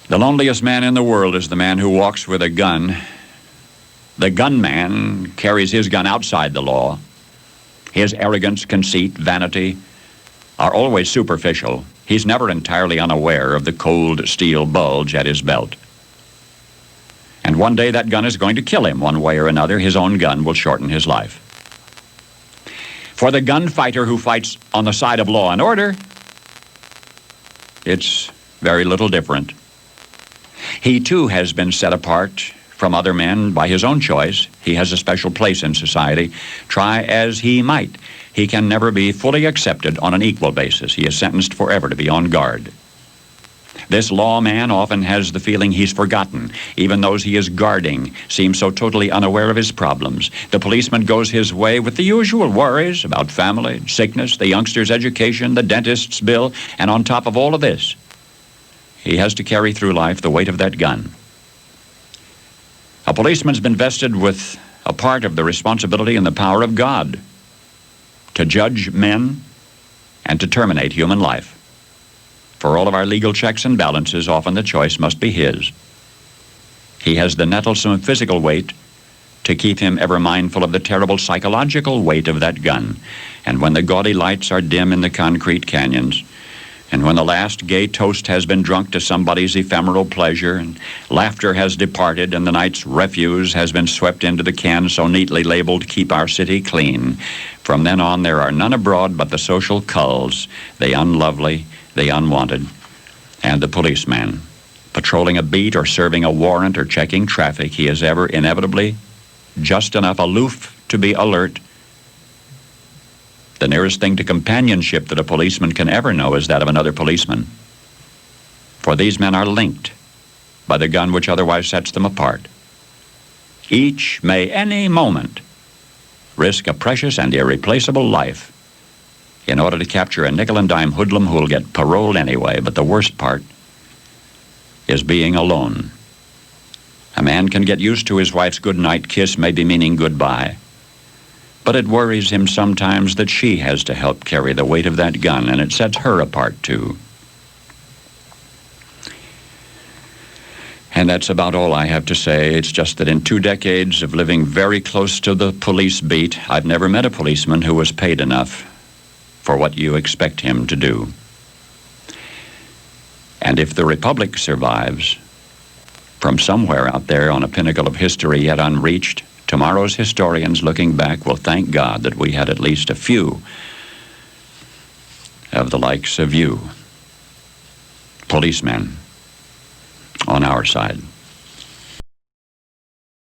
The loneliest man in the world is the man who walks with a gun. The gunman carries his gun outside the law. His arrogance, conceit, vanity are always superficial. He's never entirely unaware of the cold steel bulge at his belt. And one day that gun is going to kill him one way or another. His own gun will shorten his life. For the gunfighter who fights on the side of law and order, it's very little different. He too has been set apart from other men by his own choice. He has a special place in society. Try as he might, he can never be fully accepted on an equal basis. He is sentenced forever to be on guard. This lawman often has the feeling he's forgotten. Even those he is guarding seem so totally unaware of his problems. The policeman goes his way with the usual worries about family, sickness, the youngster's education, the dentist's bill, and on top of all of this, he has to carry through life the weight of that gun. A policeman's been vested with a part of the responsibility and the power of God to judge men and to terminate human life. For all of our legal checks and balances, often the choice must be his. He has the nettlesome physical weight to keep him ever mindful of the terrible psychological weight of that gun. And when the gaudy lights are dim in the concrete canyons, and when the last gay toast has been drunk to somebody's ephemeral pleasure, and laughter has departed, and the night's refuse has been swept into the can so neatly labeled, "Keep our city clean," from then on there are none abroad but the social culls, the unlovely, the unwanted, and the policeman. Patrolling a beat or serving a warrant or checking traffic, he is ever inevitably just enough aloof to be alert. The nearest thing to companionship that a policeman can ever know is that of another policeman. For these men are linked by the gun which otherwise sets them apart. Each may any moment risk a precious and irreplaceable life in order to capture a nickel-and-dime hoodlum who'll get paroled anyway. But the worst part is being alone. A man can get used to his wife's goodnight kiss, maybe meaning goodbye. But it worries him sometimes that she has to help carry the weight of that gun, and it sets her apart too. And that's about all I have to say. It's just that in 2 decades of living very close to the police beat, I've never met a policeman who was paid enough for what you expect him to do. And if the Republic survives, from somewhere out there on a pinnacle of history yet unreached, tomorrow's historians looking back will thank God that we had at least a few of the likes of you, policemen, on our side.